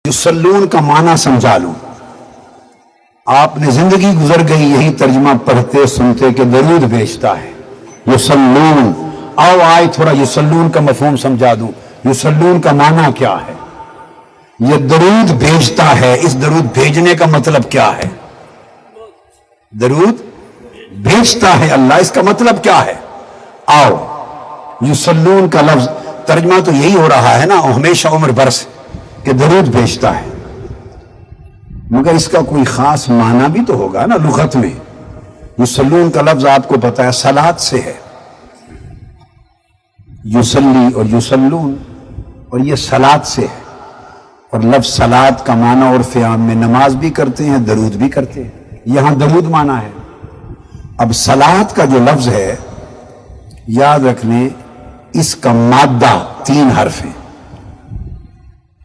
یصلون کا معنی سمجھا لوں. آپ نے زندگی گزر گئی یہی ترجمہ پڑھتے سنتے کہ درود بھیجتا ہے. یصلون، آؤ آئے تھوڑا یصلون کا مفہوم سمجھا دوں. یصلون کا معنی کیا ہے؟ یہ درود بھیجتا ہے. اس درود بھیجنے کا مطلب کیا ہے؟ درود بھیجتا ہے اللہ، اس کا مطلب کیا ہے؟ آؤ، یصلون کا لفظ ترجمہ تو یہی ہو رہا ہے نا ہمیشہ عمر برس کہ درود بھیجتا ہے، مگر اس کا کوئی خاص معنی بھی تو ہوگا نا لغت میں. یصلون کا لفظ آپ کو پتا ہے صلات سے ہے. یصلی اور یصلون، اور یہ صلات سے ہے. اور لفظ صلات کا معنی عرف عام میں نماز بھی کرتے ہیں، درود بھی کرتے ہیں. یہاں درود معنی ہے. اب صلات کا جو لفظ ہے یاد رکھ لیں، اس کا مادہ 3 حرف ہیں.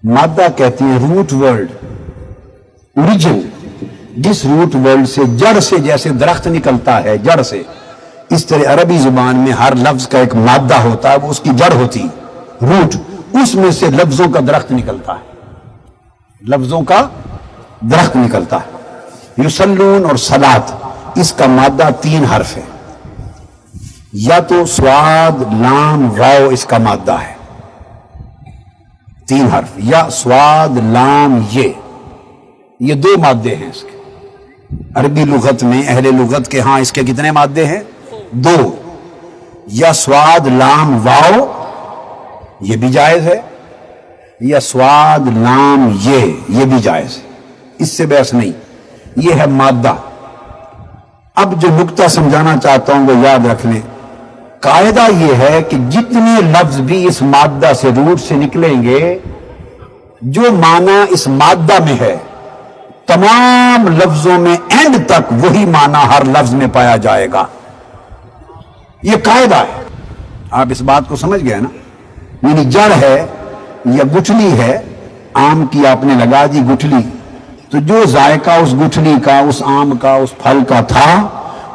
مادہ کہتے ہیں روٹ ورڈ، اوریجن. جس روٹ ورڈ سے جڑ سے جیسے درخت نکلتا ہے جڑ سے، اس طرح عربی زبان میں ہر لفظ کا ایک مادہ ہوتا ہے، وہ اس کی جڑ ہوتی روٹ، اس میں سے لفظوں کا درخت نکلتا ہے. لفظوں کا درخت نکلتا ہے. یصلون اور صلات، اس کا مادہ 3 حرف ہے. یا تو سواد لام واو اس کا مادہ ہے 3 حرف، یا سواد لام یہ 2 مادے ہیں اس کے. عربی لغت میں اہل لغت کے ہاں اس کے کتنے مادے ہیں؟ 2. یا سواد لام واو یہ بھی جائز ہے، یا سواد لام یہ بھی جائز ہے، اس سے بحث نہیں. یہ ہے مادہ. اب جو نقطہ سمجھانا چاہتا ہوں وہ یاد رکھ لیں. قاعدہ یہ ہے کہ جتنے لفظ بھی اس مادہ سے روٹ سے نکلیں گے، جو معنی اس مادہ میں ہے تمام لفظوں میں اینڈ تک وہی معنی ہر لفظ میں پایا جائے گا. یہ قاعدہ ہے. آپ اس بات کو سمجھ گئے نا؟ یعنی جڑ ہے یا گٹھلی ہے، آم کی آپ نے لگا دی گٹھلی، تو جو ذائقہ اس گٹھلی کا، اس آم کا، اس پھل کا تھا،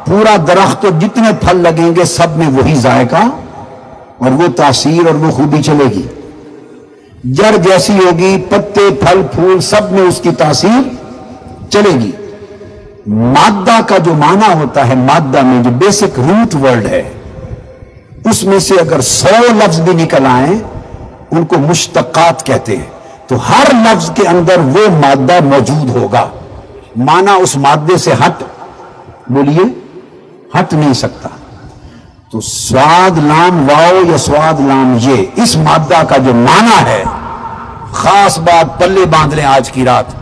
پورا درخت تو جتنے پھل لگیں گے سب میں وہی ذائقہ اور وہ تاثیر اور وہ خوبی چلے گی. جڑ جیسی ہوگی، پتے پھل پھول سب میں اس کی تاثیر چلے گی. مادہ کا جو معنی ہوتا ہے، مادہ میں جو بیسک روٹ ورڈ ہے، اس میں سے اگر 100 لفظ بھی نکل آئیں ان کو مشتقات کہتے ہیں. تو ہر لفظ کے اندر وہ مادہ موجود ہوگا. معنی اس مادے سے بولیے ہٹ نہیں سکتا. تو سواد لام واو یا سواد لام یہ، اس مادہ کا جو معنی ہے، خاص بات پلے باندھ لیں آج کی رات،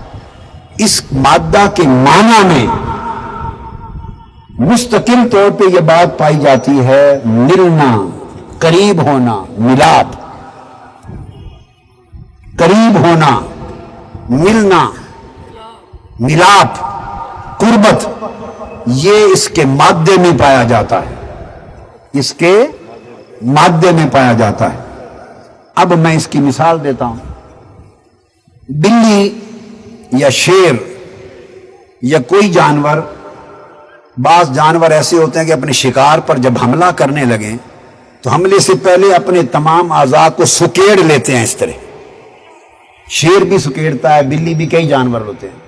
اس مادہ کے معنی میں مستقل طور پہ یہ بات پائی جاتی ہے ملنا، قریب ہونا، ملاپ. قریب ہونا، ملنا، ملاپ، قربت، یہ اس کے مادے میں پایا جاتا ہے. اس کے مادے میں پایا جاتا ہے. اب میں اس کی مثال دیتا ہوں. بلی یا شیر یا کوئی جانور، بعض جانور ایسے ہوتے ہیں کہ اپنے شکار پر جب حملہ کرنے لگیں تو حملے سے پہلے اپنے تمام اعضاء کو سکیڑ لیتے ہیں. اس طرح شیر بھی سکیڑتا ہے، بلی بھی، کئی جانور ہوتے ہیں.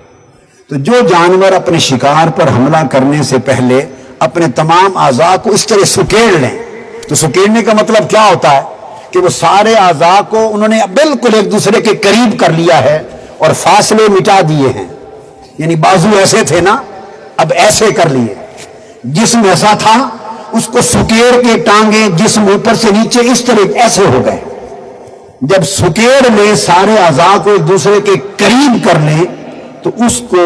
تو جو جانور اپنے شکار پر حملہ کرنے سے پہلے اپنے تمام اعضاء کو اس طرح سکیڑ لیں، تو سکیڑنے کا مطلب کیا ہوتا ہے کہ وہ سارے اعضاء کو انہوں نے بالکل ایک دوسرے کے قریب کر لیا ہے اور فاصلے مٹا دیے ہیں. یعنی بازو ایسے تھے نا، اب ایسے کر لیے. جسم ایسا تھا، اس کو سکیڑ کے ٹانگیں جسم اوپر سے نیچے اس طرح ایسے ہو گئے. جب سکیڑ لیں، سارے اعضاء کو ایک دوسرے کے قریب کر لیں، تو اس کو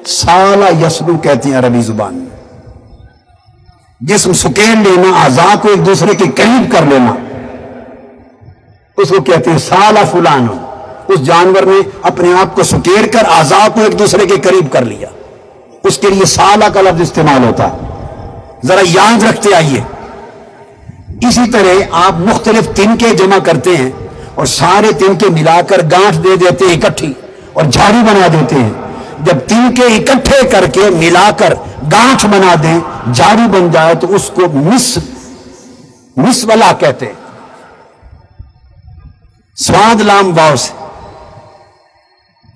سالہ یسلو کہتے ہیں عربی زبان میں. جسم سکیڑ لینا، اعضاء کو ایک دوسرے کے قریب کر لینا، اس کو کہتے ہیں سالہ فلان. اس جانور نے اپنے آپ کو سکیڑ کر اعضاء کو ایک دوسرے کے قریب کر لیا، اس کے لیے سالہ کا لفظ استعمال ہوتا ہے. ذرا یاد رکھتے آئیے. اسی طرح آپ مختلف تنکے جمع کرتے ہیں اور سارے تنکے ملا کر گانٹھ دے دیتے ہیں اکٹھی اور جھاڑی بنا دیتے ہیں. جب تنکے اکٹھے کر کے ملا کر گانٹھ بنا دیں، جھاڑی بن جائے، تو اس کو مسولا کہتے ہیں. سواد لام واو سے.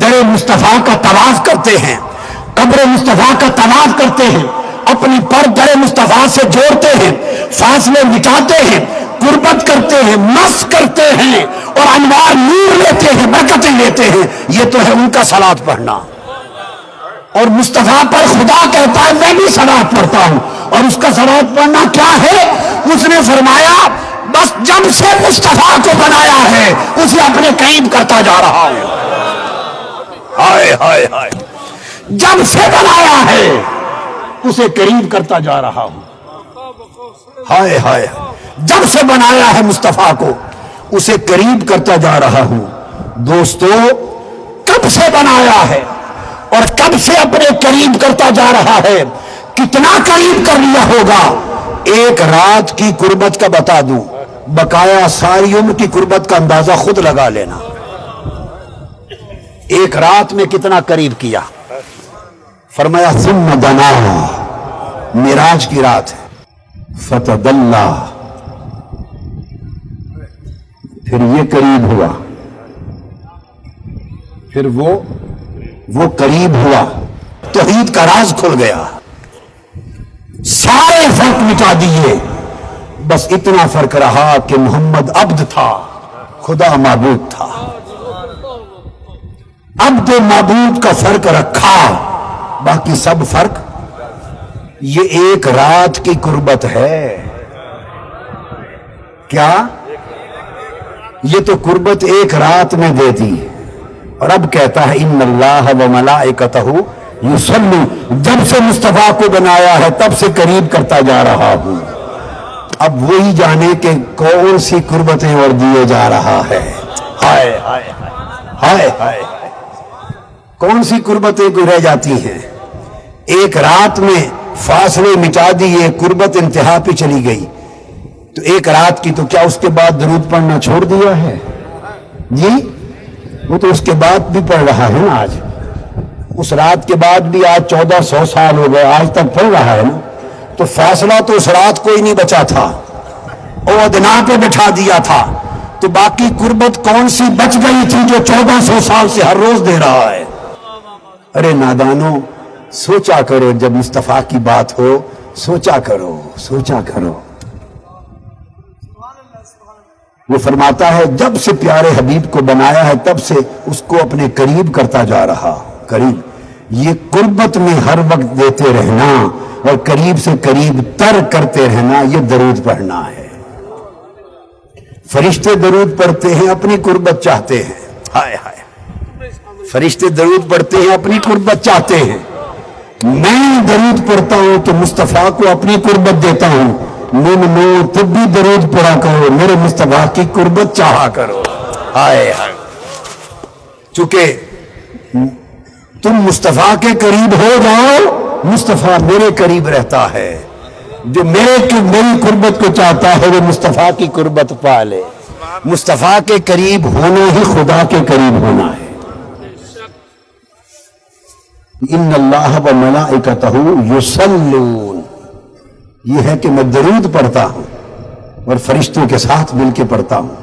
در مصطفیٰ کا طواف کرتے ہیں، قبر مصطفیٰ کا طواف کرتے ہیں، اپنی پر در مصطفیٰ سے جوڑتے ہیں، فاصلے مٹاتے ہیں، قربت کرتے ہیں، مس کرتے ہیں اور انوار نور لیتے ہیں، برکتیں لیتے ہیں. یہ تو ہے ان کا صلاۃ پڑھنا. اور مصطفیٰ پر خدا کہتا ہے میں بھی صلاۃ پڑھتا ہوں. اور اس کا صلاۃ پڑھنا کیا ہے؟ اس نے فرمایا بس جب سے مصطفیٰ کو بنایا ہے اسے اپنے قریب کرتا جا رہا ہوں. ہائے ہائے ہائے، جب سے بنایا ہے اسے قریب کرتا جا رہا ہوں. ہائے ہائے، جب سے بنایا ہے مصطفیٰ کو اسے قریب کرتا جا رہا ہوں. دوستو، کب سے بنایا ہے اور کب سے اپنے قریب کرتا جا رہا ہے؟ کتنا قریب کر لیا ہوگا؟ ایک رات کی قربت کا بتا دوں، بقایا ساری عمر کی قربت کا اندازہ خود لگا لینا. ایک رات میں کتنا قریب کیا؟ فرمایا ثم دنا، معراج کی رات ہے، فتدلا، پھر یہ قریب ہوا، پھر وہ قریب ہوا. توحید کا راز کھل گیا، سارے فرق مٹا دیے. بس اتنا فرق رہا کہ محمد عبد تھا، خدا معبود تھا. عبد و معبود کا فرق رکھا، باقی سب فرق. یہ ایک رات کی قربت ہے. کیا یہ تو قربت ایک رات میں دے دی. اور اب کہتا ہے ان اللہ و ملائکتہ یصلون، جب سے مصطفیٰ کو بنایا ہے تب سے قریب کرتا جا رہا ہوں. اب وہی جانے کہ کون سی قربتیں اور دیے جا رہا ہے. ہائے ہائے ہائے ہائے، کون سی قربتیں کو رہ جاتی ہیں؟ ایک رات میں فاصلے مٹا دیے، قربت انتہا پہ چلی گئی. تو ایک رات کی، تو کیا اس کے بعد درود پڑھنا چھوڑ دیا ہے؟ جی، وہ تو اس کے بعد بھی پڑھ رہا ہے نا. آج اس رات کے بعد بھی آج 1400 سال ہو گئے، آج تک پڑھ رہا ہے نا. تو فاصلہ تو اس رات کو ہی نہیں بچا تھا، وہ ادنا پہ بٹھا دیا تھا. تو باقی قربت کون سی بچ گئی تھی جو 1400 سال سے ہر روز دے رہا ہے؟ ارے نادانو، سوچا کرو، جب مصطفیٰ کی بات ہو سوچا کرو، سوچا کرو. وہ فرماتا ہے جب سے پیارے حبیب کو بنایا ہے تب سے اس کو اپنے قریب کرتا جا رہا. قریب، یہ قربت میں ہر وقت دیتے رہنا اور قریب سے قریب تر کرتے رہنا، یہ درود پڑھنا ہے. فرشتے درود پڑھتے ہیں، اپنی قربت چاہتے ہیں. ہائے ہائے، فرشتے درود پڑھتے ہیں، اپنی قربت چاہتے ہیں. میں درود پڑھتا ہوں تو مصطفیٰ کو اپنی قربت دیتا ہوں. مومنو، تم بھی درود پڑھا کرو، میرے مصطفیٰ کی قربت چاہا کرو. ہائے ہائے، چونکہ تم مصطفیٰ کے قریب ہو جاؤ، مصطفیٰ میرے قریب رہتا ہے. جو میری قربت کو چاہتا ہے وہ مصطفیٰ کی قربت پا لے. مصطفیٰ کے قریب ہونا ہی خدا کے قریب ہونا ہے. ان اللہ و ملائکتہ یصلون، یہ ہے کہ میں درود پڑھتا ہوں اور فرشتوں کے ساتھ مل کے پڑھتا ہوں.